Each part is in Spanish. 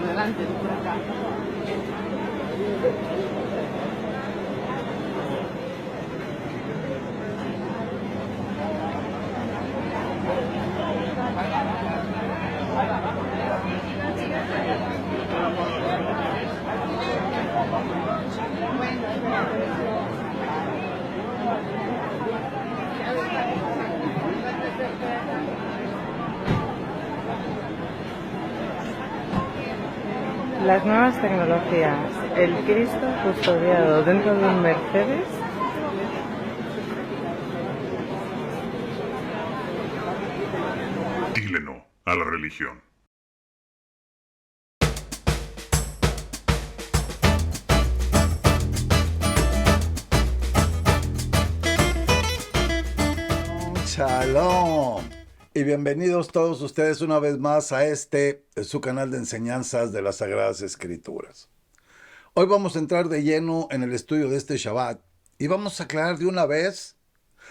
adelante, por acá. Las nuevas tecnologías, el Cristo custodiado dentro de un Mercedes. Dile no a la religión. Shalom y bienvenidos todos ustedes una vez más a su canal de enseñanzas de las Sagradas Escrituras. Hoy vamos a entrar de lleno en el estudio de este Shabbat y vamos a aclarar de una vez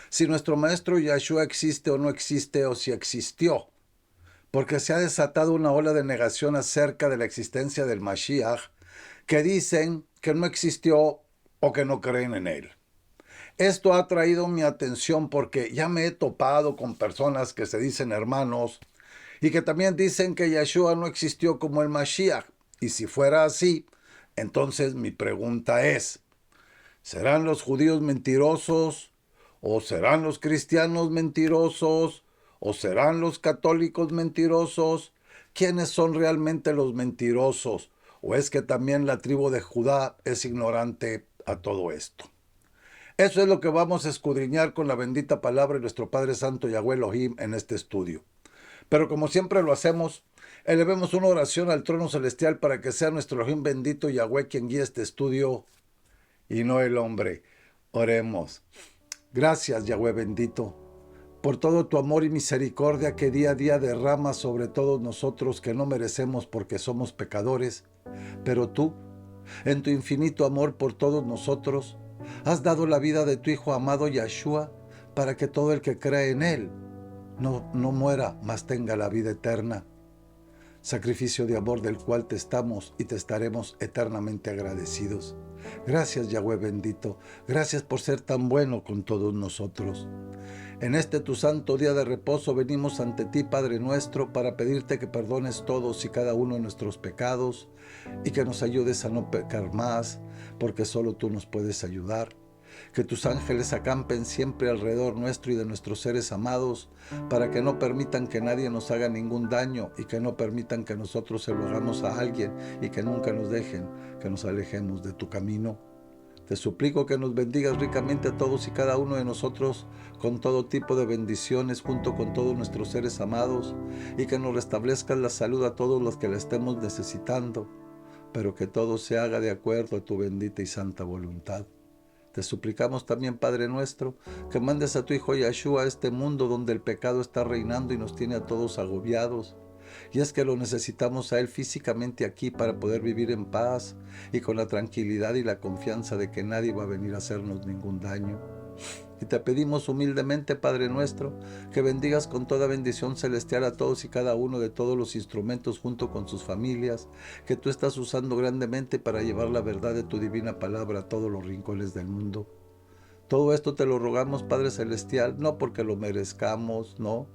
si nuestro maestro Yahshua existe o no existe o si existió, porque se ha desatado una ola de negación acerca de la existencia del Mashiach que dicen que no existió o que no creen en él. Esto ha traído mi atención porque ya me he topado con personas que se dicen hermanos y que también dicen que Yahshua no existió como el Mashiach. Y si fuera así, entonces mi pregunta es, ¿serán los judíos mentirosos? ¿O serán los cristianos mentirosos? ¿O serán los católicos mentirosos? ¿Quiénes son realmente los mentirosos? ¿O es que también la tribu de Judá es ignorante a todo esto? Eso es lo que vamos a escudriñar con la bendita palabra de nuestro Padre Santo Yahweh Elohim en este estudio. Pero como siempre lo hacemos, elevemos una oración al trono celestial para que sea nuestro Elohim bendito Yahweh quien guíe este estudio y no el hombre. Oremos. Gracias, Yahweh bendito, por todo tu amor y misericordia que día a día derramas sobre todos nosotros que no merecemos porque somos pecadores, pero tú, en tu infinito amor por todos nosotros, has dado la vida de tu Hijo amado Yahshua para que todo el que cree en Él no muera, mas tenga la vida eterna. Sacrificio de amor del cual te estamos y te estaremos eternamente agradecidos. Gracias, Yahweh bendito. Gracias por ser tan bueno con todos nosotros. En este tu santo día de reposo venimos ante ti, Padre nuestro, para pedirte que perdones todos y cada uno de nuestros pecados y que nos ayudes a no pecar más, porque solo tú nos puedes ayudar. Que tus ángeles acampen siempre alrededor nuestro y de nuestros seres amados, para que no permitan que nadie nos haga ningún daño y que no permitan que nosotros se lo hagamos a alguien y que nunca nos dejen que nos alejemos de tu camino. Te suplico que nos bendigas ricamente a todos y cada uno de nosotros con todo tipo de bendiciones junto con todos nuestros seres amados y que nos restablezcas la salud a todos los que la estemos necesitando, pero que todo se haga de acuerdo a tu bendita y santa voluntad. Te suplicamos también, Padre nuestro, que mandes a tu Hijo Yahshua a este mundo donde el pecado está reinando y nos tiene a todos agobiados. Y es que lo necesitamos a Él físicamente aquí para poder vivir en paz y con la tranquilidad y la confianza de que nadie va a venir a hacernos ningún daño. Y te pedimos humildemente, Padre nuestro, que bendigas con toda bendición celestial a todos y cada uno de todos los instrumentos junto con sus familias, que tú estás usando grandemente para llevar la verdad de tu divina palabra a todos los rincones del mundo. Todo esto te lo rogamos, Padre Celestial, no porque lo merezcamos, no,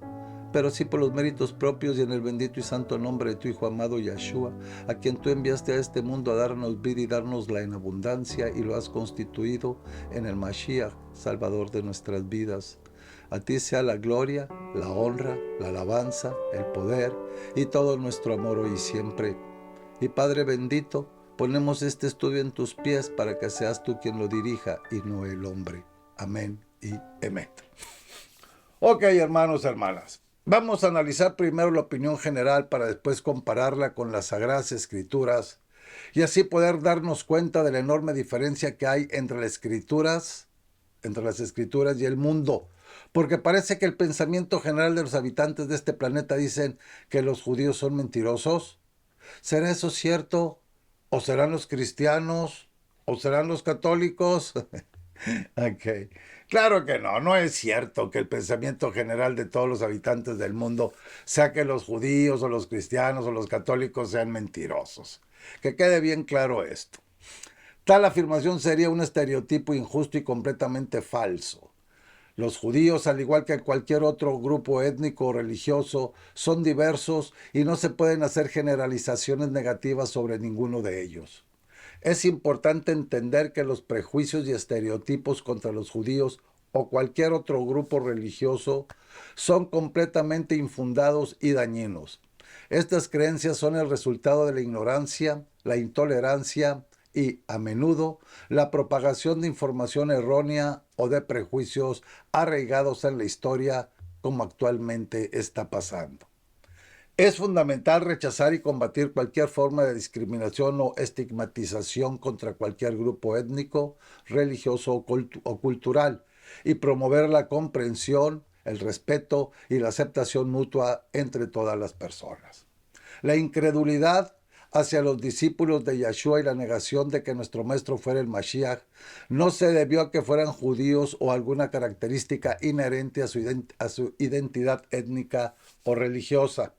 pero sí por los méritos propios y en el bendito y santo nombre de tu Hijo amado Yahshua, a quien tú enviaste a este mundo a darnos vida y dárnosla en abundancia y lo has constituido en el Mashiach, Salvador de nuestras vidas. A ti sea la gloria, la honra, la alabanza, el poder y todo nuestro amor hoy y siempre. Y Padre bendito, ponemos este estudio en tus pies para que seas tú quien lo dirija y no el hombre. Amén y amén. Ok, hermanos, hermanas. Vamos a analizar primero la opinión general para después compararla con las Sagradas Escrituras y así poder darnos cuenta de la enorme diferencia que hay entre las Escrituras y el mundo. Porque parece que el pensamiento general de los habitantes de este planeta dicen que los judíos son mentirosos. ¿Será eso cierto? ¿O serán los cristianos? ¿O serán los católicos? Ok. Claro que no, no es cierto que el pensamiento general de todos los habitantes del mundo sea que los judíos o los cristianos o los católicos sean mentirosos. Que quede bien claro esto. Tal afirmación sería un estereotipo injusto y completamente falso. Los judíos, al igual que cualquier otro grupo étnico o religioso, son diversos y no se pueden hacer generalizaciones negativas sobre ninguno de ellos. Es importante entender que los prejuicios y estereotipos contra los judíos o cualquier otro grupo religioso son completamente infundados y dañinos. Estas creencias son el resultado de la ignorancia, la intolerancia y, a menudo, la propagación de información errónea o de prejuicios arraigados en la historia, como actualmente está pasando. Es fundamental rechazar y combatir cualquier forma de discriminación o estigmatización contra cualquier grupo étnico, religioso o cultural y promover la comprensión, el respeto y la aceptación mutua entre todas las personas. La incredulidad hacia los discípulos de Yeshua y la negación de que nuestro maestro fuera el Mashiach no se debió a que fueran judíos o alguna característica inherente a su identidad étnica o religiosa.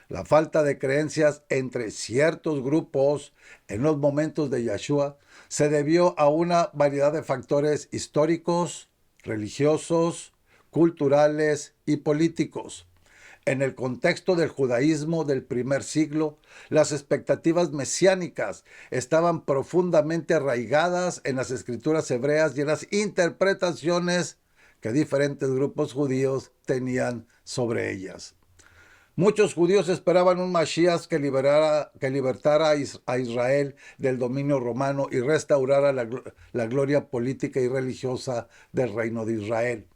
La falta de creencias entre ciertos grupos en los momentos de Yeshua se debió a una variedad de factores históricos, religiosos, culturales y políticos. En el contexto del judaísmo del primer siglo, las expectativas mesiánicas estaban profundamente arraigadas en las escrituras hebreas y en las interpretaciones que diferentes grupos judíos tenían sobre ellas. Muchos judíos esperaban un Mashiach que libertara a Israel del dominio romano y restaurara la gloria política y religiosa del reino de Israel.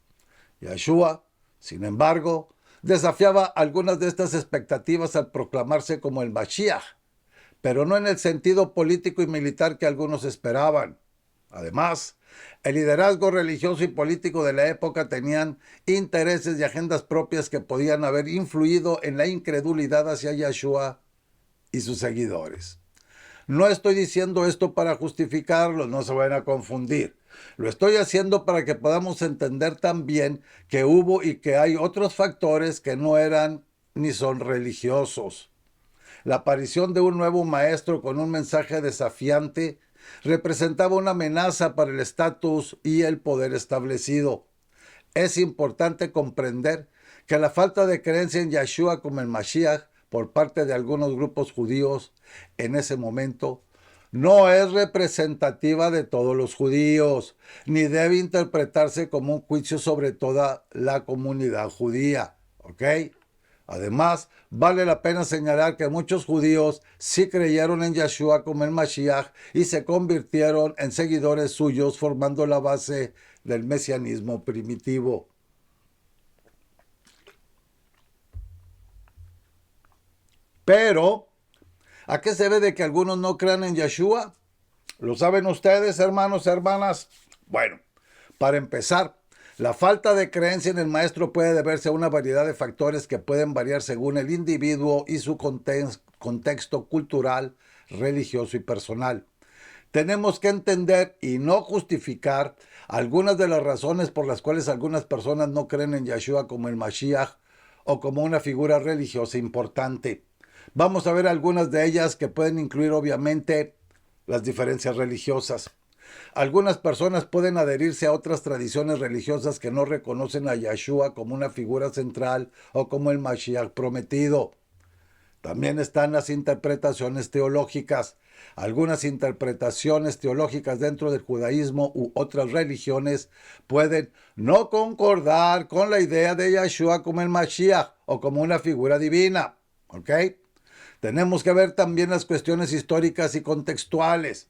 Yeshua, sin embargo, desafiaba algunas de estas expectativas al proclamarse como el Mashiach, pero no en el sentido político y militar que algunos esperaban. Además, el liderazgo religioso y político de la época tenían intereses y agendas propias que podían haber influido en la incredulidad hacia Yeshua y sus seguidores. No estoy diciendo esto para justificarlo, no se vayan a confundir. Lo estoy haciendo para que podamos entender también que hubo y que hay otros factores que no eran ni son religiosos. La aparición de un nuevo maestro con un mensaje desafiante representaba una amenaza para el estatus y el poder establecido. Es importante comprender que la falta de creencia en Yeshua como el Mashiach por parte de algunos grupos judíos en ese momento no es representativa de todos los judíos, ni debe interpretarse como un juicio sobre toda la comunidad judía. ¿Ok? Además, vale la pena señalar que muchos judíos sí creyeron en Yeshua como el Mashiach y se convirtieron en seguidores suyos, formando la base del mesianismo primitivo. Pero, ¿a qué se ve de que algunos no crean en Yeshua? ¿Lo saben ustedes, hermanos, hermanas? Bueno, para empezar, la falta de creencia en el maestro puede deberse a una variedad de factores que pueden variar según el individuo y su contexto cultural, religioso y personal. Tenemos que entender y no justificar algunas de las razones por las cuales algunas personas no creen en Yeshua como el Mashiach o como una figura religiosa importante. Vamos a ver algunas de ellas que pueden incluir obviamente las diferencias religiosas. Algunas personas pueden adherirse a otras tradiciones religiosas que no reconocen a Yeshua como una figura central o como el Mashiach prometido. También están las interpretaciones teológicas. Algunas interpretaciones teológicas dentro del judaísmo u otras religiones pueden no concordar con la idea de Yeshua como el Mashiach o como una figura divina. ¿Ok? Tenemos que ver también las cuestiones históricas y contextuales.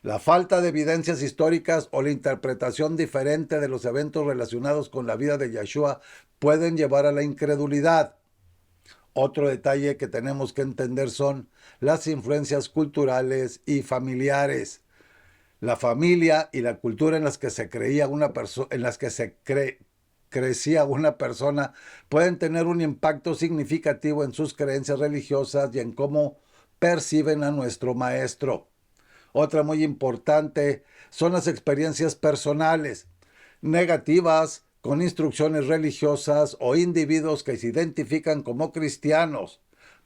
La falta de evidencias históricas o la interpretación diferente de los eventos relacionados con la vida de Yeshua pueden llevar a la incredulidad. Otro detalle que tenemos que entender son las influencias culturales y familiares. La familia y la cultura en las que se creía una persona, crecía una persona, pueden tener un impacto significativo en sus creencias religiosas y en cómo perciben a nuestro maestro. Otra muy importante son las experiencias personales. negativas con instrucciones religiosas o individuos que se identifican como cristianos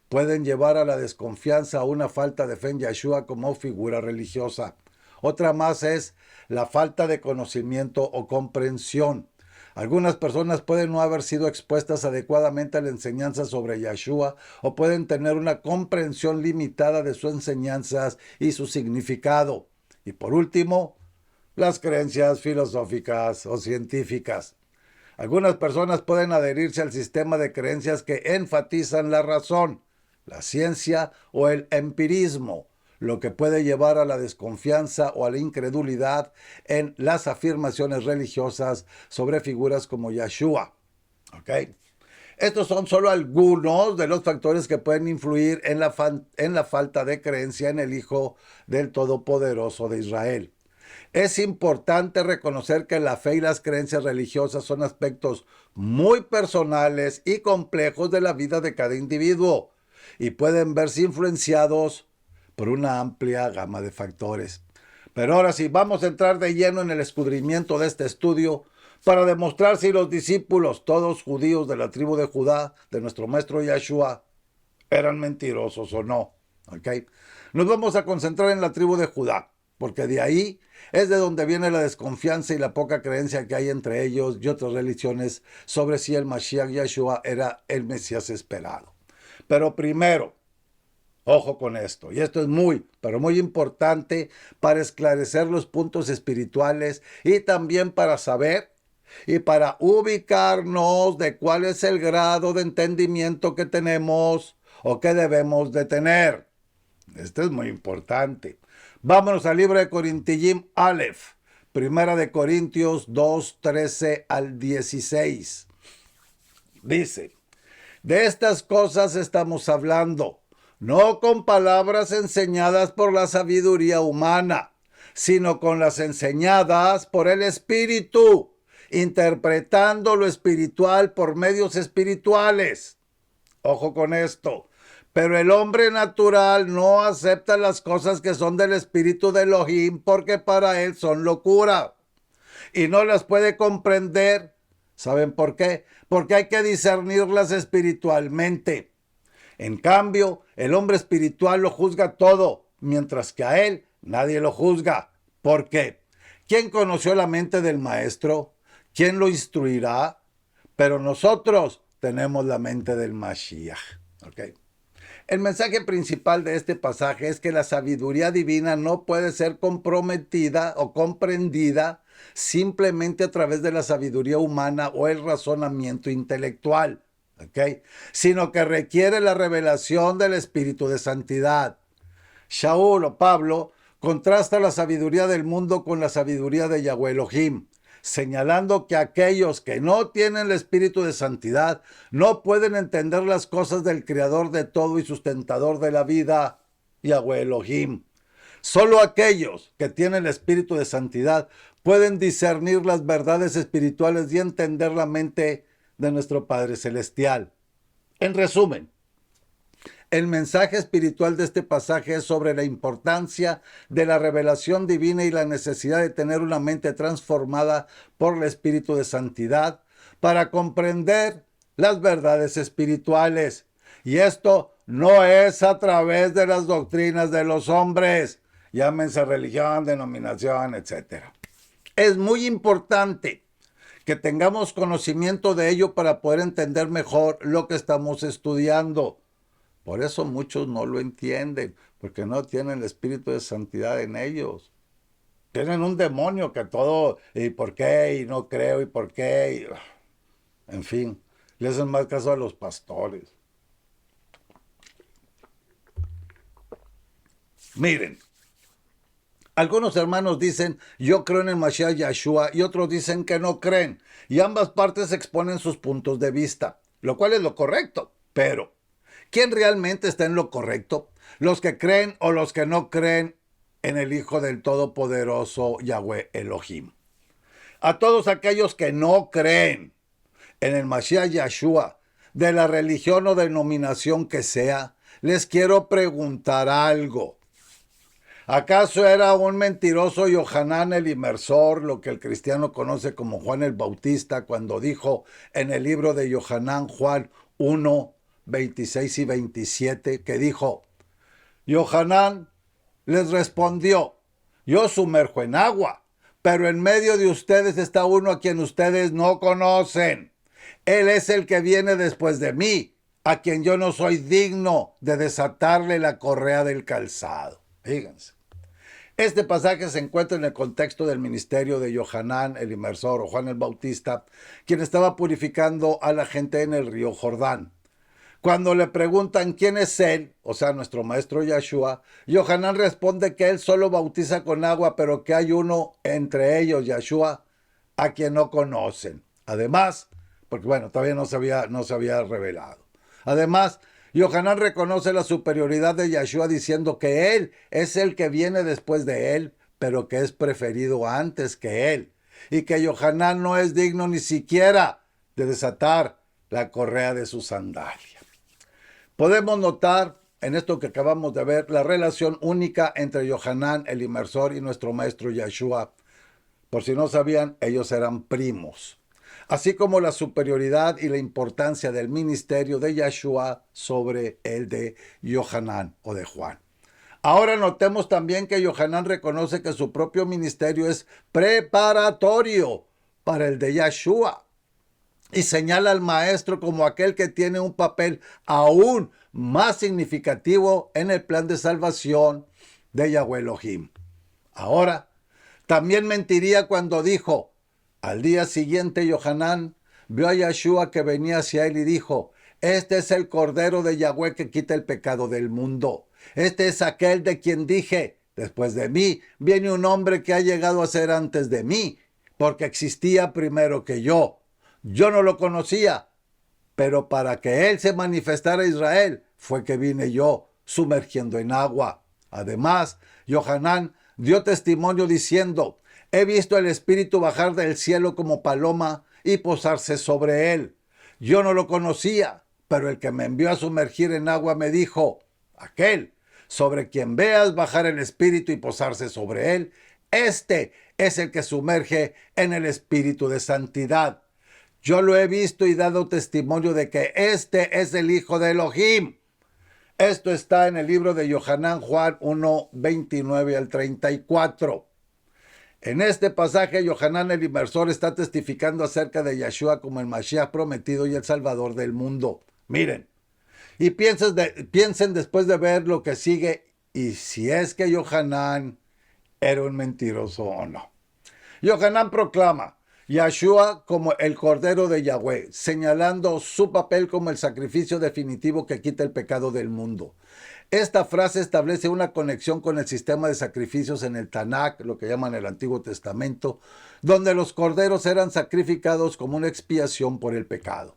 pueden llevar a la desconfianza o una falta de fe en Yeshua como figura religiosa. Otra más es la falta de conocimiento o comprensión. Algunas personas pueden no haber sido expuestas adecuadamente a la enseñanza sobre Yeshua o pueden tener una comprensión limitada de sus enseñanzas y su significado. Y por último, las creencias filosóficas o científicas. Algunas personas pueden adherirse al sistema de creencias que enfatizan la razón, la ciencia o el empirismo, lo que puede llevar a la desconfianza o a la incredulidad en las afirmaciones religiosas sobre figuras como Yeshua. ¿Okay? Estos son solo algunos de los factores que pueden influir en la falta de creencia en el Hijo del Todopoderoso de Israel. Es importante reconocer que la fe y las creencias religiosas son aspectos muy personales y complejos de la vida de cada individuo y pueden verse influenciados por una amplia gama de factores. Pero ahora sí, vamos a entrar de lleno en el escudrimiento de este estudio para demostrar si los discípulos, todos judíos de la tribu de Judá, de nuestro maestro Yeshua, eran mentirosos o no. ¿Okay? Nos vamos a concentrar en la tribu de Judá, porque de ahí es de donde viene la desconfianza y la poca creencia que hay entre ellos y otras religiones sobre si el Mashiach Yeshua era el Mesías esperado. Pero primero, ojo con esto, y esto es muy, pero muy importante para esclarecer los puntos espirituales y también para saber y para ubicarnos de cuál es el grado de entendimiento que tenemos o que debemos de tener. Esto es muy importante. Vámonos al libro de Corintiyim Aleph, Primera de Corintios 2, 13 al 16. Dice, de estas cosas estamos hablando, no con palabras enseñadas por la sabiduría humana, sino con las enseñadas por el Espíritu, interpretando lo espiritual por medios espirituales. Ojo con esto. Pero el hombre natural no acepta las cosas que son del Espíritu de Elohim porque para él son locura y no las puede comprender. ¿Saben por qué? Porque hay que discernirlas espiritualmente. En cambio, el hombre espiritual lo juzga todo, mientras que a él nadie lo juzga. ¿Por qué? ¿Quién conoció la mente del maestro? ¿Quién lo instruirá? Pero nosotros tenemos la mente del Mashiach. ¿Okay? El mensaje principal de este pasaje es que la sabiduría divina no puede ser comprometida o comprendida simplemente a través de la sabiduría humana o el razonamiento intelectual, ¿okay? Sino que requiere la revelación del Espíritu de Santidad. Shaul o Pablo contrasta la sabiduría del mundo con la sabiduría de Yahweh Elohim, señalando que aquellos que no tienen el Espíritu de Santidad no pueden entender las cosas del Creador de todo y sustentador de la vida, Yahweh Elohim. Solo aquellos que tienen el Espíritu de Santidad pueden discernir las verdades espirituales y entender la mente de nuestro Padre Celestial. En resumen, el mensaje espiritual de este pasaje es sobre la importancia de la revelación divina y la necesidad de tener una mente transformada por el Espíritu de Santidad para comprender las verdades espirituales. Y esto no es a través de las doctrinas de los hombres, llámense religión, denominación, etc. Es muy importante que tengamos conocimiento de ello para poder entender mejor lo que estamos estudiando. Por eso muchos no lo entienden, porque no tienen el Espíritu de Santidad en ellos. Tienen un demonio que todo, y por qué, y no creo, y por qué, en fin, le hacen más caso a los pastores. Miren, algunos hermanos dicen, yo creo en el Mashiach Yeshua, y otros dicen que no creen, y ambas partes exponen sus puntos de vista, lo cual es lo correcto, pero ¿quién realmente está en lo correcto? ¿Los que creen o los que no creen en el Hijo del Todopoderoso Yahweh Elohim? A todos aquellos que no creen en el Mashiach Yeshua, de la religión o denominación que sea, les quiero preguntar algo. ¿Acaso era un mentiroso Yohanan el Inmersor, lo que el cristiano conoce como Juan el Bautista, cuando dijo en el libro de Yohanan, Juan 1, 26 y 27, que dijo, Yohanan les respondió, yo sumerjo en agua, pero en medio de ustedes está uno a quien ustedes no conocen. Él es el que viene después de mí, a quien yo no soy digno de desatarle la correa del calzado. Fíjense. Este pasaje se encuentra en el contexto del ministerio de Yohanan el Inmersor o Juan el Bautista, quien estaba purificando a la gente en el río Jordán. Cuando le preguntan quién es él, o sea, nuestro maestro Yahshua, Yohanan responde que él solo bautiza con agua, pero que hay uno entre ellos, Yahshua, a quien no conocen. Además, porque bueno, todavía no se había revelado. Además, Yohanan reconoce la superioridad de Yahshua diciendo que él es el que viene después de él, pero que es preferido antes que él. Y que Yohanan no es digno ni siquiera de desatar la correa de su sandalia. Podemos notar en esto que acabamos de ver la relación única entre Yohanan el Inmersor y nuestro maestro Yahshua. Por si no sabían, ellos eran primos. Así como la superioridad y la importancia del ministerio de Yahshua sobre el de Yohanan o de Juan. Ahora notemos también que Yohanan reconoce que su propio ministerio es preparatorio para el de Yahshua y señala al maestro como aquel que tiene un papel aún más significativo en el plan de salvación de Yahweh Elohim. Ahora, también mentiría cuando dijo, al día siguiente Yohanan vio a Yahshua que venía hacia él y dijo, este es el Cordero de Yahweh que quita el pecado del mundo. Este es aquel de quien dije, después de mí viene un hombre que ha llegado a ser antes de mí, porque existía primero que yo. Yo no lo conocía, pero para que él se manifestara a Israel fue que vine yo, sumergiendo en agua. Además, Yohanan dio testimonio diciendo, he visto el Espíritu bajar del cielo como paloma y posarse sobre él. Yo no lo conocía, pero el que me envió a sumergir en agua me dijo, aquel sobre quien veas bajar el Espíritu y posarse sobre él, este es el que sumerge en el Espíritu de santidad. Yo lo he visto y dado testimonio de que este es el Hijo de Elohim. Esto está en el libro de Yohanan, Juan 1, 29 al 34. En este pasaje, Yohanan el Inmersor está testificando acerca de Yahshua como el Mashiach prometido y el Salvador del mundo. Miren, y piensen después de ver lo que sigue y si es que Yohanan era un mentiroso o no. Yohanan proclama Yahshua como el Cordero de Yahweh, señalando su papel como el sacrificio definitivo que quita el pecado del mundo. Esta frase establece una conexión con el sistema de sacrificios en el Tanakh, lo que llaman el Antiguo Testamento, donde los corderos eran sacrificados como una expiación por el pecado.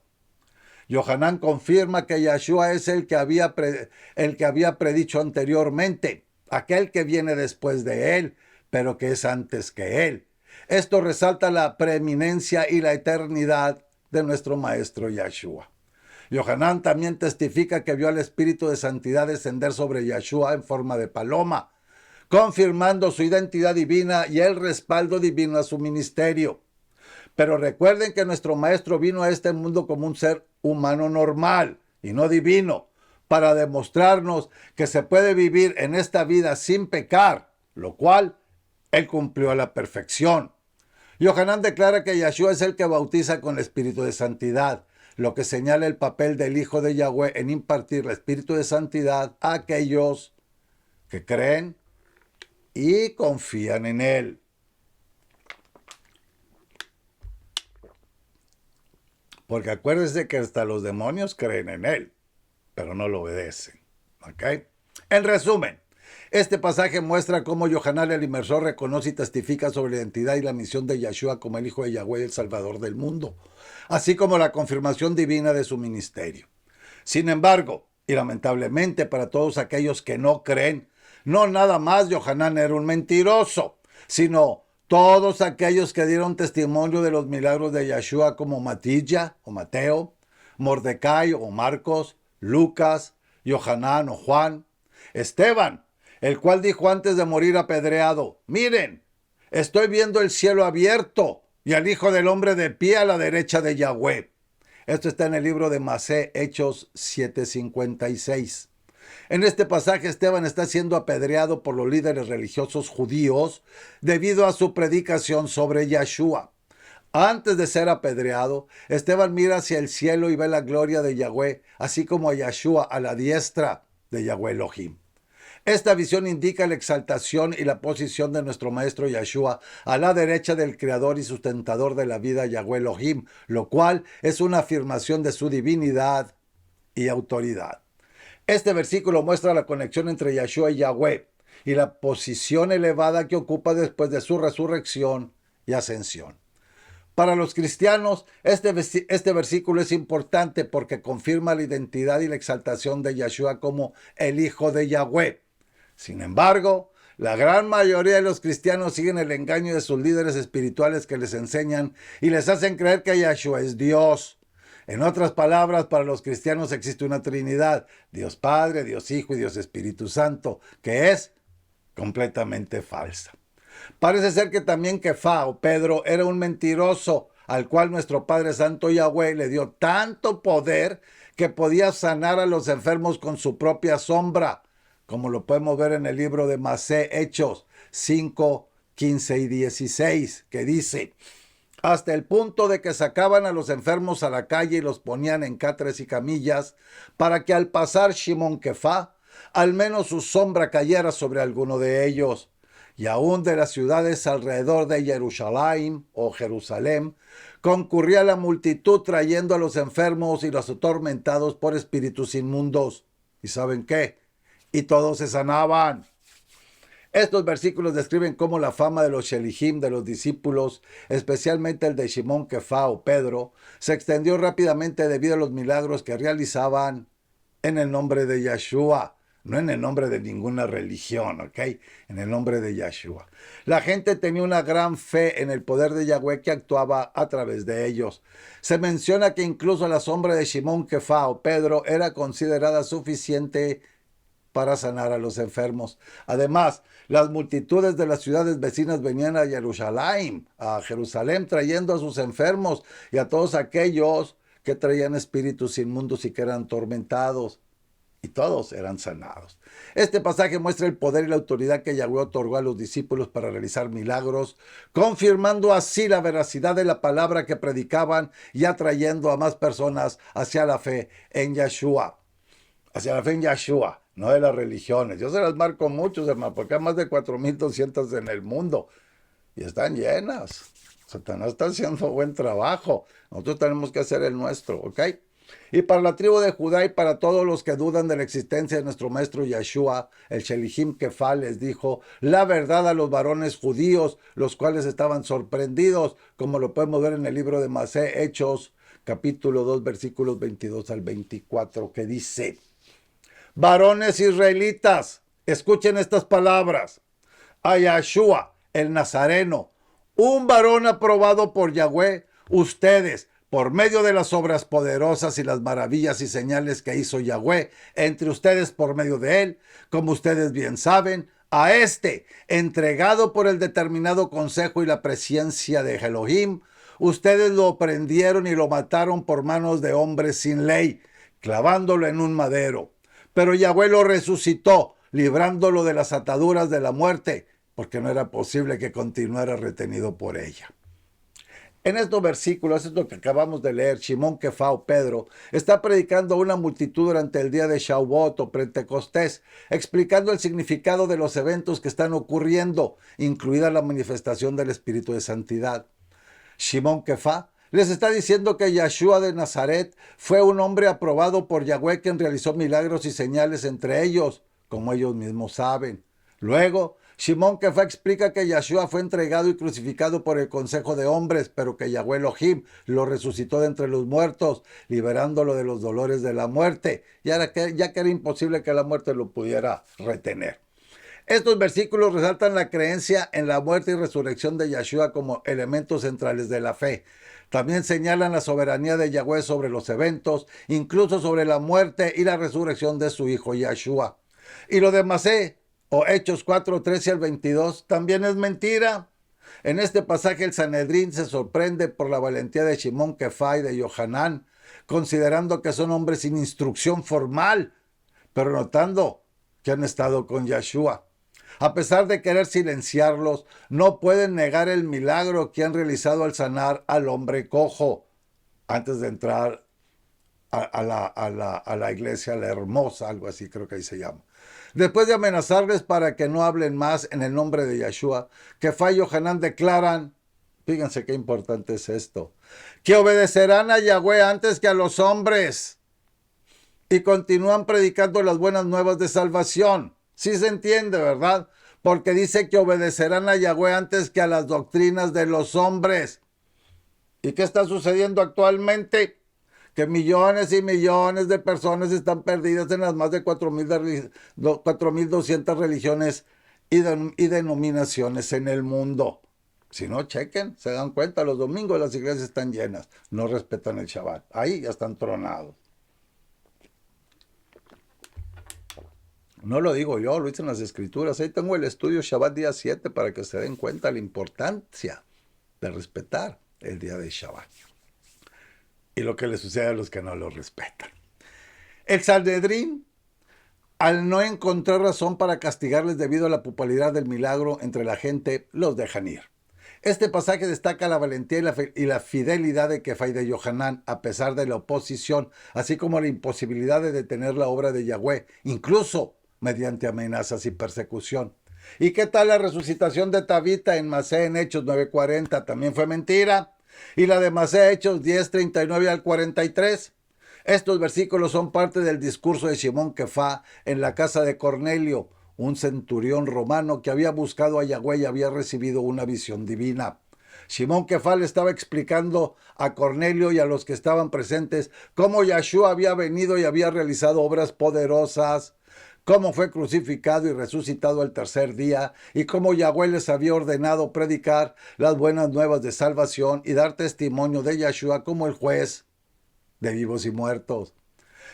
Yohanan confirma que Yahshua es el que había predicho anteriormente, aquel que viene después de él, pero que es antes que él. Esto resalta la preeminencia y la eternidad de nuestro maestro Yahshua. Yohanan también testifica que vio al Espíritu de Santidad descender sobre Yahshua en forma de paloma, confirmando su identidad divina y el respaldo divino a su ministerio. Pero recuerden que nuestro maestro vino a este mundo como un ser humano normal y no divino, para demostrarnos que se puede vivir en esta vida sin pecar, lo cual él cumplió a la perfección. Yohanan declara que Yahshua es el que bautiza con el Espíritu de Santidad, lo que señala el papel del Hijo de Yahweh en impartir el Espíritu de Santidad a aquellos que creen y confían en él. Porque acuérdense que hasta los demonios creen en él, pero no lo obedecen. ¿Ok? En resumen, este pasaje muestra cómo Yohanan el Inmersor reconoce y testifica sobre la identidad y la misión de Yahshua como el Hijo de Yahweh, el Salvador del mundo, así como la confirmación divina de su ministerio. Sin embargo, y lamentablemente para todos aquellos que no creen, no nada más Yohanan era un mentiroso, sino todos aquellos que dieron testimonio de los milagros de Yahshua como Matilla o Mateo, Mordecai o Marcos, Lucas, Yohanan o Juan, Esteban, el cual dijo antes de morir apedreado: miren, estoy viendo el cielo abierto y al Hijo del Hombre de pie a la derecha de Yahweh. Esto está en el libro de Masé, Hechos 7:56. En este pasaje Esteban está siendo apedreado por los líderes religiosos judíos debido a su predicación sobre Yahshua. Antes de ser apedreado, Esteban mira hacia el cielo y ve la gloria de Yahweh, así como a Yahshua a la diestra de Yahweh Elohim. Esta visión indica la exaltación y la posición de nuestro maestro Yahshua a la derecha del creador y sustentador de la vida Yahweh Elohim, lo cual es una afirmación de su divinidad y autoridad. Este versículo muestra la conexión entre Yahshua y Yahweh y la posición elevada que ocupa después de su resurrección y ascensión. Para los cristianos, este versículo es importante porque confirma la identidad y la exaltación de Yahshua como el Hijo de Yahweh. Sin embargo, la gran mayoría de los cristianos siguen el engaño de sus líderes espirituales que les enseñan y les hacen creer que Yahshua es Dios. En otras palabras, para los cristianos existe una Trinidad: Dios Padre, Dios Hijo y Dios Espíritu Santo, que es completamente falsa. Parece ser que también Kefá o Pedro era un mentiroso al cual nuestro Padre Santo Yahweh le dio tanto poder que podía sanar a los enfermos con su propia sombra, como lo podemos ver en el libro de Masé, Hechos 5, 15 y 16, que dice: hasta el punto de que sacaban a los enfermos a la calle y los ponían en catres y camillas, para que al pasar Shimón Kefá, al menos su sombra cayera sobre alguno de ellos. Y aún de las ciudades alrededor de Jerusalén o Jerusalén, concurría la multitud trayendo a los enfermos y los atormentados por espíritus inmundos. ¿Y saben qué? Y todos se sanaban. Estos versículos describen cómo la fama de los Shelihim, de los discípulos, especialmente el de Shimón Kefá o Pedro, se extendió rápidamente debido a los milagros que realizaban en el nombre de Yahshua. No en el nombre de ninguna religión, ¿ok? En el nombre de Yahshua. La gente tenía una gran fe en el poder de Yahweh que actuaba a través de ellos. Se menciona que incluso la sombra de Shimón Kefá o Pedro era considerada suficiente para sanar a los enfermos. Además, las multitudes de las ciudades vecinas venían a Jerusalén, trayendo a sus enfermos y a todos aquellos que traían espíritus inmundos y que eran atormentados. Y todos eran sanados. Este pasaje muestra el poder y la autoridad que Yahweh otorgó a los discípulos para realizar milagros, confirmando así la veracidad de la palabra que predicaban y atrayendo a más personas hacia la fe en Yahshua. Hacia la fe en Yahshua, no de las religiones. Yo se las marco muchos, hermano, porque hay más de 4,200 en el mundo y están llenas. Satanás está haciendo buen trabajo. Nosotros tenemos que hacer el nuestro, ¿ok? Y para la tribu de Judá y para todos los que dudan de la existencia de nuestro maestro Yahshua, el Shelihim Kefá les dijo la verdad a los varones judíos, los cuales estaban sorprendidos, como lo podemos ver en el libro de Masé, Hechos, capítulo 2, versículos 22 al 24, que dice: varones israelitas, escuchen estas palabras. A Yahshua, el Nazareno, un varón aprobado por Yahweh, ustedes, por medio de las obras poderosas y las maravillas y señales que hizo Yahweh entre ustedes por medio de él, como ustedes bien saben, a este, entregado por el determinado consejo y la presencia de Elohim, ustedes lo prendieron y lo mataron por manos de hombres sin ley, clavándolo en un madero. Pero Yahweh lo resucitó, librándolo de las ataduras de la muerte, porque no era posible que continuara retenido por ella. En estos versículos, esto que acabamos de leer, Shimón Kefá o Pedro está predicando a una multitud durante el día de Shavuot o Pentecostés, explicando el significado de los eventos que están ocurriendo, incluida la manifestación del Espíritu de Santidad. Shimón Kefá les está diciendo que Yahshua de Nazaret fue un hombre aprobado por Yahweh quien realizó milagros y señales entre ellos, como ellos mismos saben. Luego, Shimón Kefá explica que Yahshua fue entregado y crucificado por el consejo de hombres, pero que Yahweh Elohim lo resucitó de entre los muertos, liberándolo de los dolores de la muerte, ya que era imposible que la muerte lo pudiera retener. Estos versículos resaltan la creencia en la muerte y resurrección de Yahshua como elementos centrales de la fe. También señalan la soberanía de Yahweh sobre los eventos, incluso sobre la muerte y la resurrección de su hijo Yahshua. Y lo de Masé o Hechos 4, 13 al 22, también es mentira. En este pasaje el Sanedrín se sorprende por la valentía de Shimón Kefá y de Yohanan, considerando que son hombres sin instrucción formal, pero notando que han estado con Yeshua. A pesar de querer silenciarlos, no pueden negar el milagro que han realizado al sanar al hombre cojo antes de entrar a la iglesia, la hermosa, algo así creo que ahí se llama. Después de amenazarles para que no hablen más en el nombre de Yeshua, Kefá y Yohanan declaran, fíjense qué importante es esto, que obedecerán a Yahweh antes que a los hombres, y continúan predicando las buenas nuevas de salvación. Sí se entiende, ¿verdad? Porque dice que obedecerán a Yahweh antes que a las doctrinas de los hombres. ¿Y qué está sucediendo actualmente? Que millones y millones de personas están perdidas en las más de 4.200 religiones y denominaciones en el mundo. Si no, chequen, se dan cuenta, los domingos las iglesias están llenas, no respetan el Shabbat. Ahí ya están tronados. No lo digo yo, lo dicen las escrituras. Ahí tengo el estudio Shabbat día 7 para que se den cuenta la importancia de respetar el día de Shabbat y lo que le sucede a los que no lo respetan. El Sanedrín, al no encontrar razón para castigarles debido a la popularidad del milagro entre la gente, los dejan ir. Este pasaje destaca la valentía y la fidelidad de Kefá y de Yohanan a pesar de la oposición, así como la imposibilidad de detener la obra de Yahweh, incluso mediante amenazas y persecución. ¿Y qué tal la resucitación de Tabita en Masé en Hechos 9:40? También fue mentira. Y la de Masé Hechos 10:39 al 43. Estos versículos son parte del discurso de Shimón Kefá en la casa de Cornelio, un centurión romano que había buscado a Yahweh y había recibido una visión divina. Shimón Kefá le estaba explicando a Cornelio y a los que estaban presentes cómo Yeshua había venido y había realizado obras poderosas, cómo fue crucificado y resucitado al tercer día, y cómo Yahweh les había ordenado predicar las buenas nuevas de salvación y dar testimonio de Yeshua como el juez de vivos y muertos.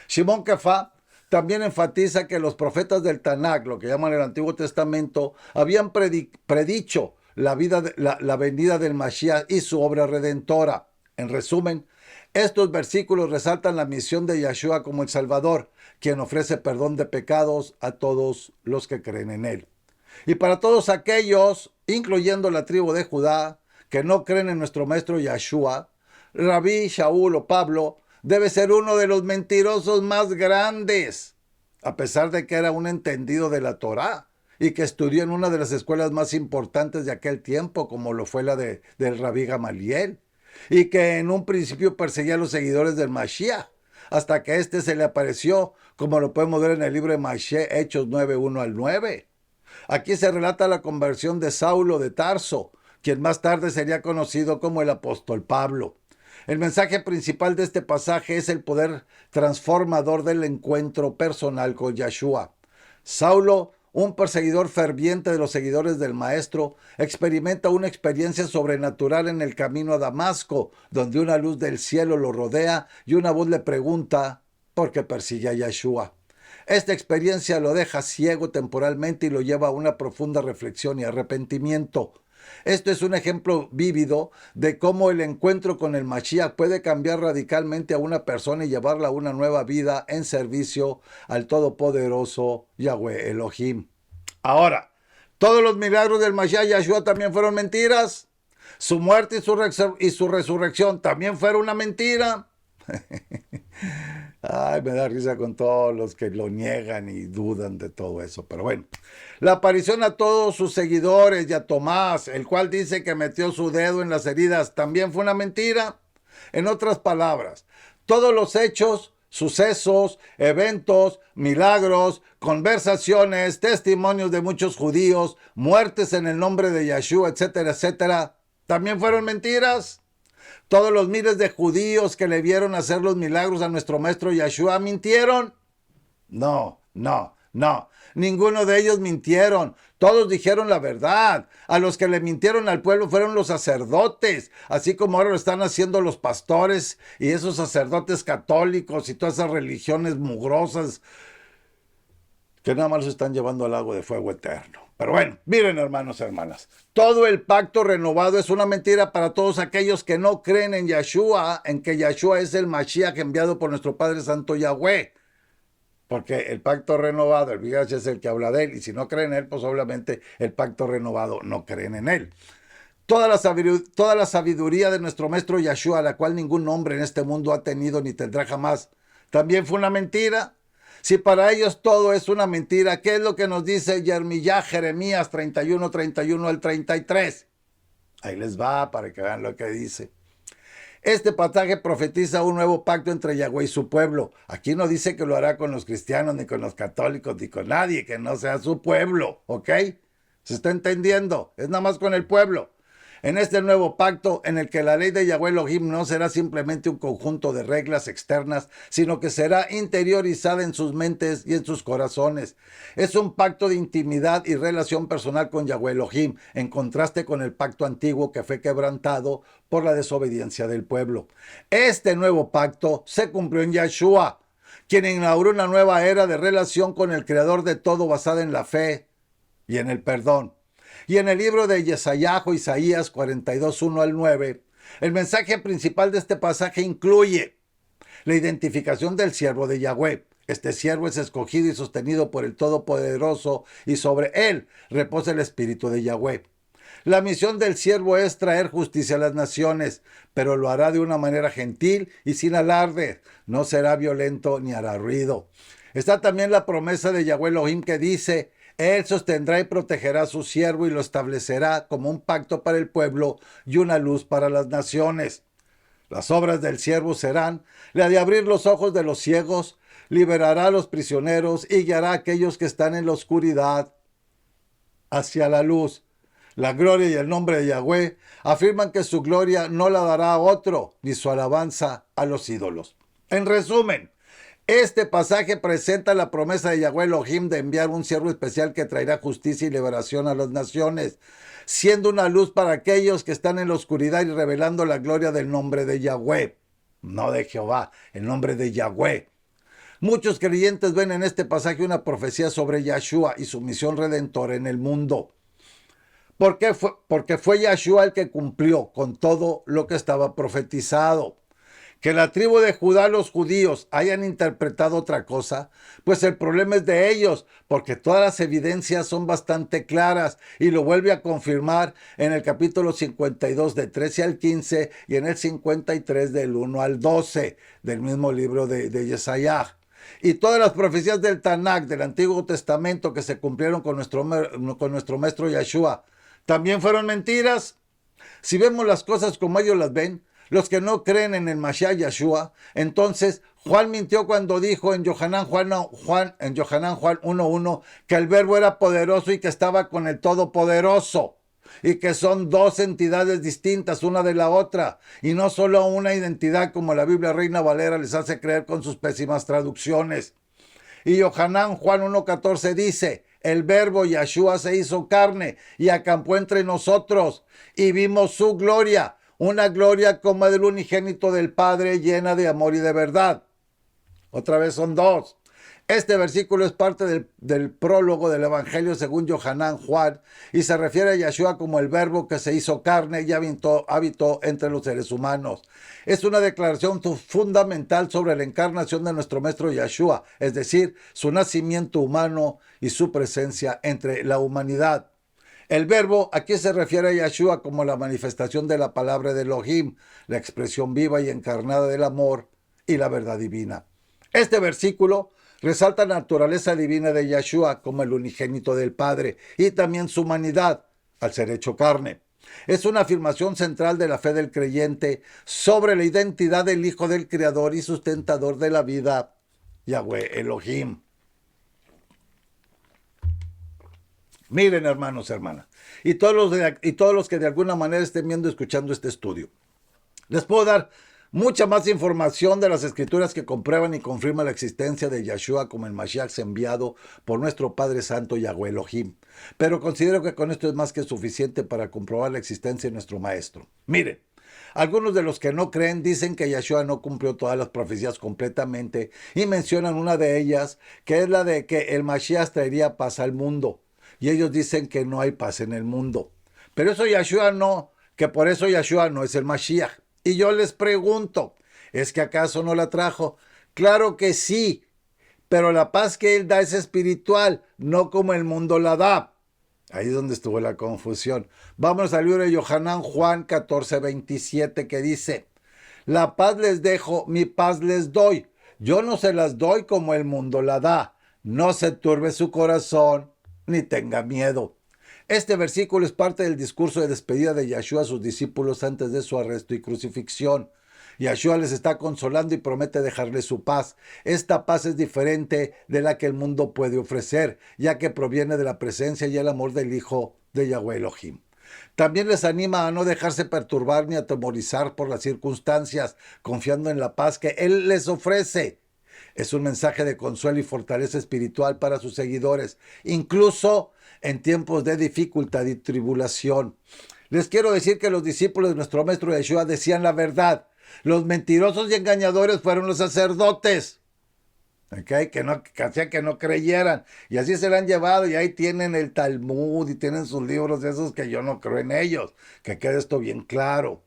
Shimón Kefá también enfatiza que los profetas del Tanakh, lo que llaman el Antiguo Testamento, habían predicho la venida del Mashiach y su obra redentora. En resumen, estos versículos resaltan la misión de Yeshua como el Salvador, quien ofrece perdón de pecados a todos los que creen en él. Y para todos aquellos, incluyendo la tribu de Judá, que no creen en nuestro maestro Yeshua, Rabí, Shaul o Pablo debe ser uno de los mentirosos más grandes, a pesar de que era un entendido de la Torá y que estudió en una de las escuelas más importantes de aquel tiempo, como lo fue la del Rabí Gamaliel, y que en un principio perseguía a los seguidores del Mashiach, hasta que éste se le apareció, como lo podemos ver en el libro de Mashiach, Hechos 9:1 al 9. Aquí se relata la conversión de Saulo de Tarso, quien más tarde sería conocido como el apóstol Pablo. El mensaje principal de este pasaje es el poder transformador del encuentro personal con Yeshua. Saulo, un perseguidor ferviente de los seguidores del Maestro, experimenta una experiencia sobrenatural en el camino a Damasco, donde una luz del cielo lo rodea y una voz le pregunta por qué persigue a Yeshua. Esta experiencia lo deja ciego temporalmente y lo lleva a una profunda reflexión y arrepentimiento. Esto es un ejemplo vívido de cómo el encuentro con el Mashiach puede cambiar radicalmente a una persona y llevarla a una nueva vida en servicio al todopoderoso Yahweh Elohim. Ahora, ¿todos los milagros del Mashiach Yeshua también fueron mentiras? ¿Su muerte y su resurrección también fueron una mentira? Ay, me da risa con todos los que lo niegan y dudan de todo eso. Pero bueno, la aparición a todos sus seguidores y a Tomás, el cual dice que metió su dedo en las heridas, ¿también fue una mentira? En otras palabras, todos los hechos, sucesos, eventos, milagros, conversaciones, testimonios de muchos judíos, muertes en el nombre de Yeshua, etcétera, etcétera, ¿también fueron mentiras? Todos los miles de judíos que le vieron hacer los milagros a nuestro maestro Yeshua, ¿mintieron? No. Ninguno de ellos mintieron. Todos dijeron la verdad. A los que le mintieron al pueblo fueron los sacerdotes, así como ahora lo están haciendo los pastores y esos sacerdotes católicos y todas esas religiones mugrosas que nada más los están llevando al lago de fuego eterno. Pero bueno, miren hermanos y hermanas, todo el pacto renovado es una mentira para todos aquellos que no creen en Yeshua, en que Yeshua es el Mashiach enviado por nuestro Padre Santo Yahweh. Porque el pacto renovado, el Midrash es el que habla de él, y si no creen en él, pues obviamente el pacto renovado no creen en él. Toda la sabiduría de nuestro maestro Yeshua, la cual ningún hombre en este mundo ha tenido ni tendrá jamás, también fue una mentira. Si para ellos todo es una mentira, ¿qué es lo que nos dice Jeremías 31 al 33? Ahí les va para que vean lo que dice. Este pasaje profetiza un nuevo pacto entre Yahweh y su pueblo. Aquí no dice que lo hará con los cristianos, ni con los católicos, ni con nadie que no sea su pueblo, ¿ok? ¿Se está entendiendo? Es nada más con el pueblo. En este nuevo pacto, en el que la ley de Yahweh Elohim no será simplemente un conjunto de reglas externas, sino que será interiorizada en sus mentes y en sus corazones. Es un pacto de intimidad y relación personal con Yahweh Elohim, en contraste con el pacto antiguo que fue quebrantado por la desobediencia del pueblo. Este nuevo pacto se cumplió en Yeshua, quien inauguró una nueva era de relación con el Creador de todo basada en la fe y en el perdón. Y en el libro de Isaías 42, 1 al 9, el mensaje principal de este pasaje incluye la identificación del siervo de Yahweh. Este siervo es escogido y sostenido por el Todopoderoso, y sobre él reposa el Espíritu de Yahweh. La misión del siervo es traer justicia a las naciones, pero lo hará de una manera gentil y sin alarde. No será violento ni hará ruido. Está también la promesa de Yahweh Elohim que dice: Él sostendrá y protegerá a su siervo y lo establecerá como un pacto para el pueblo y una luz para las naciones. Las obras del siervo serán la de abrir los ojos de los ciegos, liberará a los prisioneros y guiará a aquellos que están en la oscuridad hacia la luz. La gloria y el nombre de Yahweh afirman que su gloria no la dará a otro, ni su alabanza a los ídolos. En resumen, este pasaje presenta la promesa de Yahweh Elohim de enviar un siervo especial que traerá justicia y liberación a las naciones, siendo una luz para aquellos que están en la oscuridad y revelando la gloria del nombre de Yahweh. No de Jehová, el nombre de Yahweh. Muchos creyentes ven en este pasaje una profecía sobre Yeshua y su misión redentora en el mundo. Porque fue Yeshua el que cumplió con todo lo que estaba profetizado. Que la tribu de Judá, los judíos, hayan interpretado otra cosa, pues el problema es de ellos, porque todas las evidencias son bastante claras, y lo vuelve a confirmar en el capítulo 52 de 13 al 15 y en el 53 del 1 al 12 del mismo libro de Isaías. Y todas las profecías del Tanakh, del Antiguo Testamento, que se cumplieron con nuestro maestro Yeshua, ¿también fueron mentiras? Si vemos las cosas como ellos las ven, los que no creen en el Mashiach Yeshua, entonces Juan mintió cuando dijo en Yohanan Juan 1:1 que el verbo era poderoso y que estaba con el Todopoderoso, y que son dos entidades distintas una de la otra, y no solo una identidad como la Biblia Reina Valera les hace creer con sus pésimas traducciones. Y Yohanan Juan 1:14 dice: el verbo Yeshua se hizo carne y acampó entre nosotros, y vimos su gloria, una gloria como del unigénito del Padre, llena de amor y de verdad. Otra vez son dos. Este versículo es parte del prólogo del Evangelio según Yohanan Juan, y se refiere a Yeshua como el verbo que se hizo carne y habitó entre los seres humanos. Es una declaración fundamental sobre la encarnación de nuestro maestro Yeshua, es decir, su nacimiento humano y su presencia entre la humanidad. El verbo aquí se refiere a Yeshua como la manifestación de la palabra de Elohim, la expresión viva y encarnada del amor y la verdad divina. Este versículo resalta la naturaleza divina de Yeshua como el unigénito del Padre y también su humanidad al ser hecho carne. Es una afirmación central de la fe del creyente sobre la identidad del Hijo del Creador y sustentador de la vida, Yahweh Elohim. Miren, hermanos y hermanas, y todos los que de alguna manera estén viendo y escuchando este estudio, les puedo dar mucha más información de las escrituras que comprueban y confirman la existencia de Yeshua como el Mashiach enviado por nuestro Padre Santo Yahweh Elohim. Pero considero que con esto es más que suficiente para comprobar la existencia de nuestro Maestro. Miren, Algunos de los que no creen dicen que Yeshua no cumplió todas las profecías completamente y mencionan una de ellas, que es la de que el Mashiach traería paz al mundo. Y ellos dicen que no hay paz en el mundo. Pero eso Yeshua no, que por eso Yeshua no es el Mashiach. Y yo les pregunto, ¿es que acaso no la trajo? Claro que sí, pero la paz que él da es espiritual, no como el mundo la da. Ahí es donde estuvo la confusión. Vamos al libro de Yohanan, Juan 14:27, que dice: la paz les dejo, mi paz les doy. Yo no se las doy como el mundo la da. No se turbe su corazón, ni tenga miedo. Este versículo es parte del discurso de despedida de Yeshua a sus discípulos antes de su arresto y crucifixión. Yeshua les está consolando y promete dejarles su paz. Esta paz es diferente de la que el mundo puede ofrecer, ya que proviene de la presencia y el amor del Hijo de Yahweh Elohim. También les anima a no dejarse perturbar ni atemorizar por las circunstancias, confiando en la paz que Él les ofrece. Es un mensaje de consuelo y fortaleza espiritual para sus seguidores, incluso en tiempos de dificultad y tribulación. Les quiero decir que los discípulos de nuestro maestro Yeshua decían la verdad. Los mentirosos y engañadores fueron los sacerdotes, ¿okay? Que hacían que no creyeran. Y así se la han llevado, y ahí tienen el Talmud y tienen sus libros esos que yo no creo en ellos. Que quede esto bien claro.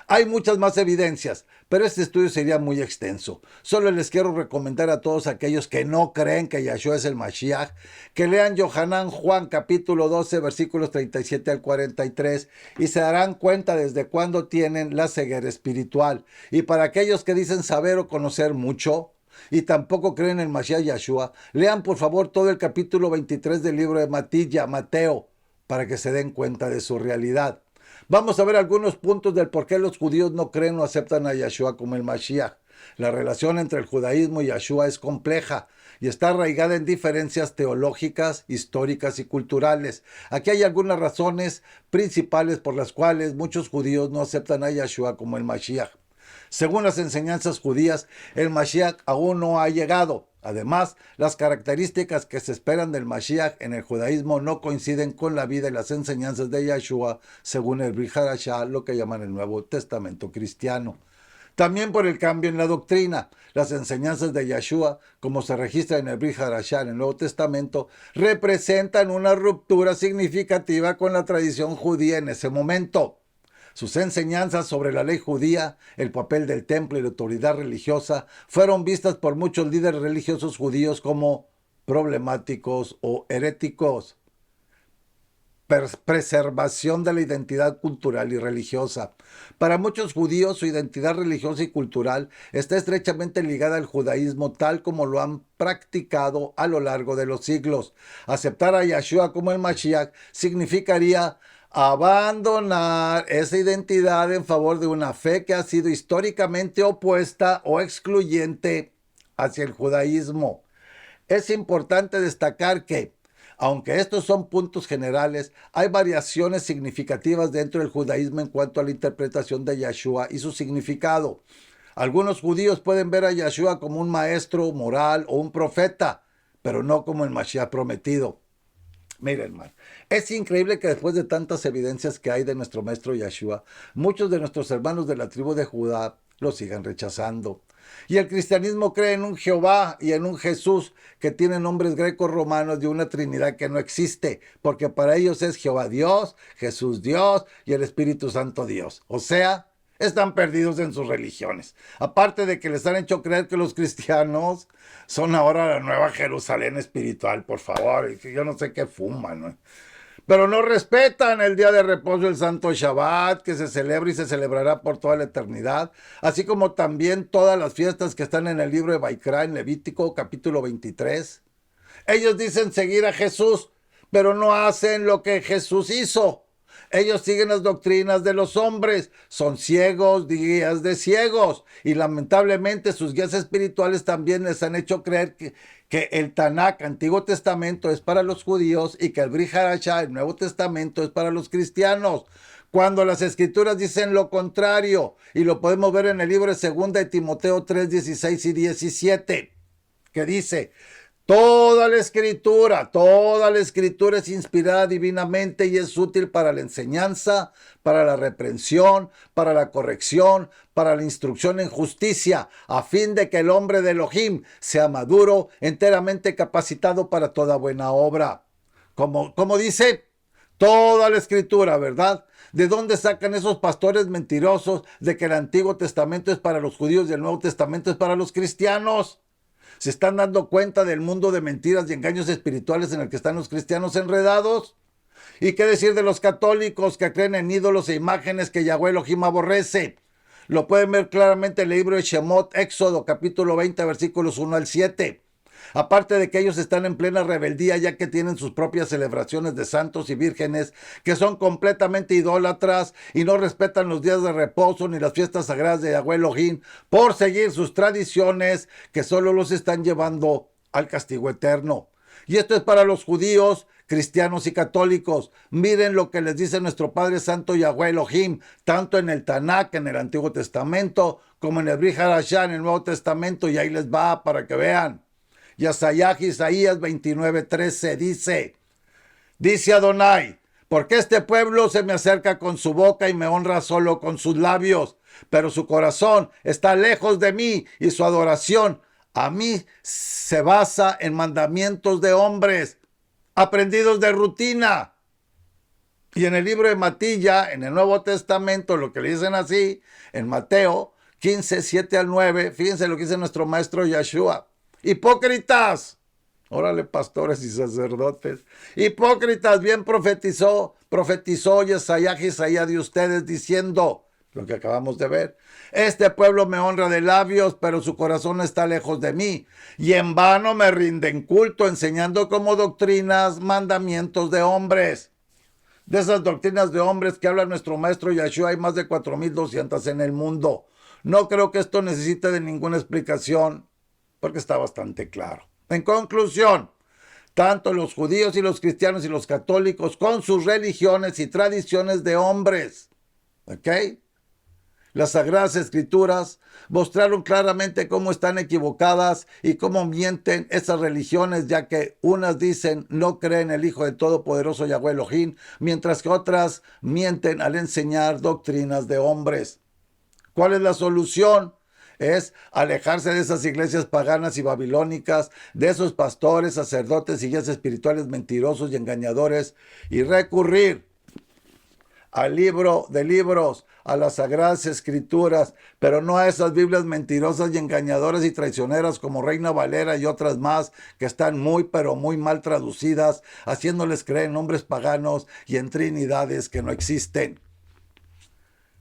Hay muchas más evidencias, pero este estudio sería muy extenso. Solo les quiero recomendar a todos aquellos que no creen que Yeshua es el Mashiach, que lean Yohanan Juan capítulo 12, versículos 37 al 43, y se darán cuenta desde cuándo tienen la ceguera espiritual. Y para aquellos que dicen saber o conocer mucho, y tampoco creen en Mashiach Yeshua, lean por favor todo el capítulo 23 del libro de Mateo, para que se den cuenta de su realidad. Vamos a ver algunos puntos del por qué los judíos no creen o aceptan a Yeshua como el Mashiach. La relación entre el judaísmo y Yeshua es compleja y está arraigada en diferencias teológicas, históricas y culturales. Aquí hay algunas razones principales por las cuales muchos judíos no aceptan a Yeshua como el Mashiach. Según las enseñanzas judías, el Mashiach aún no ha llegado. Además, las características que se esperan del Mashiach en el judaísmo no coinciden con la vida y las enseñanzas de Yeshua, según el Brit Hadashah, lo que llaman el Nuevo Testamento cristiano. También por el cambio en la doctrina. Las enseñanzas de Yeshua, como se registra en el Brit Hadashah en el Nuevo Testamento, representan una ruptura significativa con la tradición judía en ese momento. Sus enseñanzas sobre la ley judía, el papel del templo y la autoridad religiosa fueron vistas por muchos líderes religiosos judíos como problemáticos o heréticos. Preservación de la identidad cultural y religiosa. Para muchos judíos, su identidad religiosa y cultural está estrechamente ligada al judaísmo tal como lo han practicado a lo largo de los siglos. Aceptar a Yeshua como el Mashiach significaría abandonar esa identidad en favor de una fe que ha sido históricamente opuesta o excluyente hacia el judaísmo. Es importante destacar que, aunque estos son puntos generales, hay variaciones significativas dentro del judaísmo en cuanto a la interpretación de Yeshua y su significado. Algunos judíos pueden ver a Yeshua como un maestro moral o un profeta, pero no como el Mashiach prometido. Miren, hermano, es increíble que después de tantas evidencias que hay de nuestro maestro Yeshua, muchos de nuestros hermanos de la tribu de Judá lo sigan rechazando. Y el cristianismo cree en un Jehová y en un Jesús que tienen nombres greco-romanos de una Trinidad que no existe, porque para ellos es Jehová Dios, Jesús Dios y el Espíritu Santo Dios. O sea, están perdidos en sus religiones. Aparte de que les han hecho creer que los cristianos son ahora la nueva Jerusalén espiritual, por favor, y que yo no sé qué fuman, ¿no? Pero no respetan el día de reposo, el santo Shabbat, que se celebra y se celebrará por toda la eternidad, así como también todas las fiestas que están en el libro de Baikra, en Levítico, capítulo 23. Ellos dicen seguir a Jesús, pero no hacen lo que Jesús hizo. Ellos siguen las doctrinas de los hombres, son ciegos, guías de ciegos, y lamentablemente sus guías espirituales también les han hecho creer que el Tanakh, Antiguo Testamento, es para los judíos y que el Brit Hadashah, el Nuevo Testamento, es para los cristianos, cuando las escrituras dicen lo contrario, y lo podemos ver en el libro de 2 de Timoteo 3, 16 y 17, que dice: Toda la escritura es inspirada divinamente y es útil para la enseñanza, para la reprensión, para la corrección, para la instrucción en justicia, a fin de que el hombre de Elohim sea maduro, enteramente capacitado para toda buena obra. Como dice, toda la escritura, ¿verdad? ¿De dónde sacan esos pastores mentirosos de que el Antiguo Testamento es para los judíos y el Nuevo Testamento es para los cristianos? ¿Se están dando cuenta del mundo de mentiras y engaños espirituales en el que están los cristianos enredados? ¿Y qué decir de los católicos que creen en ídolos e imágenes que Yahweh Elohim aborrece? Lo pueden ver claramente en el libro de Shemot, Éxodo, capítulo 20, versículos 1 al 7. Aparte de que ellos están en plena rebeldía ya que tienen sus propias celebraciones de santos y vírgenes que son completamente idólatras y no respetan los días de reposo ni las fiestas sagradas de Yahweh Elohim por seguir sus tradiciones que solo los están llevando al castigo eterno. Y esto es para los judíos, cristianos y católicos. Miren lo que les dice nuestro Padre Santo Yahweh Elohim, tanto en el Tanakh, en el Antiguo Testamento, como en el Brit Hadashah, en el Nuevo Testamento, y ahí les va para que vean. Isaías 29:13 dice Adonai, porque este pueblo se me acerca con su boca y me honra solo con sus labios, pero su corazón está lejos de mí y su adoración a mí se basa en mandamientos de hombres, aprendidos de rutina. Y en el libro de Matilla, en el Nuevo Testamento, lo que le dicen así, en Mateo 15:7-9, fíjense lo que dice nuestro maestro Yeshua. Hipócritas, órale pastores y sacerdotes, hipócritas, bien profetizó Isaías de ustedes diciendo, lo que acabamos de ver, este pueblo me honra de labios, pero su corazón está lejos de mí, y en vano me rinden culto, enseñando como doctrinas mandamientos de hombres. De esas doctrinas de hombres que habla nuestro maestro Yeshua, hay más de 4,200 en el mundo. No creo que esto necesite de ninguna explicación, porque está bastante claro. En conclusión, tanto los judíos y los cristianos y los católicos con sus religiones y tradiciones de hombres, ¿ok? Las Sagradas Escrituras mostraron claramente cómo están equivocadas y cómo mienten esas religiones, ya que unas dicen no creen en el Hijo del Todopoderoso Yahweh Elohim, mientras que otras mienten al enseñar doctrinas de hombres. ¿Cuál es la solución? Es alejarse de esas iglesias paganas y babilónicas, de esos pastores, sacerdotes y guías espirituales mentirosos y engañadores, y recurrir al libro de libros, a las Sagradas Escrituras, pero no a esas Biblias mentirosas y engañadoras y traicioneras como Reina Valera y otras más que están muy pero muy mal traducidas, haciéndoles creer en nombres paganos y en trinidades que no existen.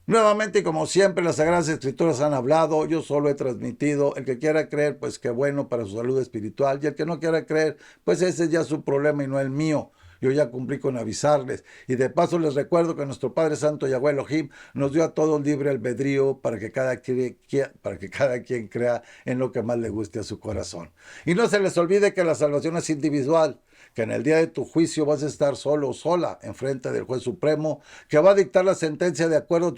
Nuevamente, como siempre, las Sagradas Escrituras han hablado, yo solo he transmitido. El que quiera creer, pues qué bueno para su salud espiritual, y el que no quiera creer, pues ese es ya su problema y no el mío. Yo ya cumplí con avisarles. Y de paso les recuerdo que nuestro Padre Santo Yahweh Elohim nos dio a todos libre albedrío para que cada quien crea en lo que más le guste a su corazón. Y no se les olvide que la salvación es individual, que en el día de tu juicio vas a estar solo o sola enfrente del juez supremo, que va a dictar la sentencia de acuerdo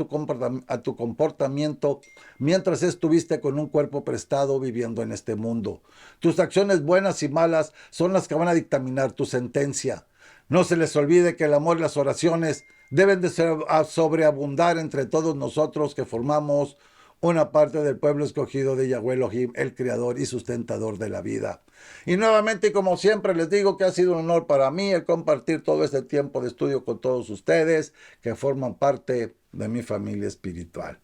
a tu comportamiento mientras estuviste con un cuerpo prestado viviendo en este mundo. Tus acciones buenas y malas son las que van a dictaminar tu sentencia. No se les olvide que el amor y las oraciones deben de sobreabundar entre todos nosotros que formamos una parte del pueblo escogido de Yahweh Elohim, el creador y sustentador de la vida. Y nuevamente, como siempre, les digo que ha sido un honor para mí el compartir todo este tiempo de estudio con todos ustedes que forman parte de mi familia espiritual.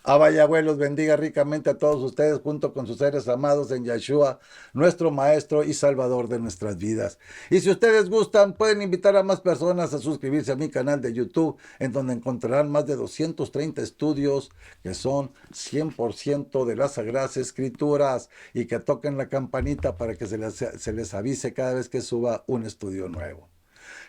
Abba Yahweh los bendiga ricamente a todos ustedes junto con sus seres amados en Yeshua, nuestro Maestro y Salvador de nuestras vidas. Y si ustedes gustan, pueden invitar a más personas a suscribirse a mi canal de YouTube, en donde encontrarán más de 230 estudios que son 100% de las Sagradas Escrituras, y que toquen la campanita para que se les avise cada vez que suba un estudio nuevo.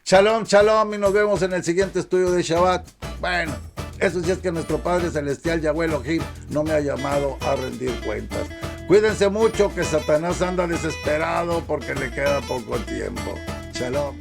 Shalom, shalom, y nos vemos en el siguiente estudio de Shabbat. Bueno, eso sí es que nuestro Padre Celestial Yahweh Elohim no me ha llamado a rendir cuentas. Cuídense mucho, que Satanás anda desesperado porque le queda poco tiempo. Shalom.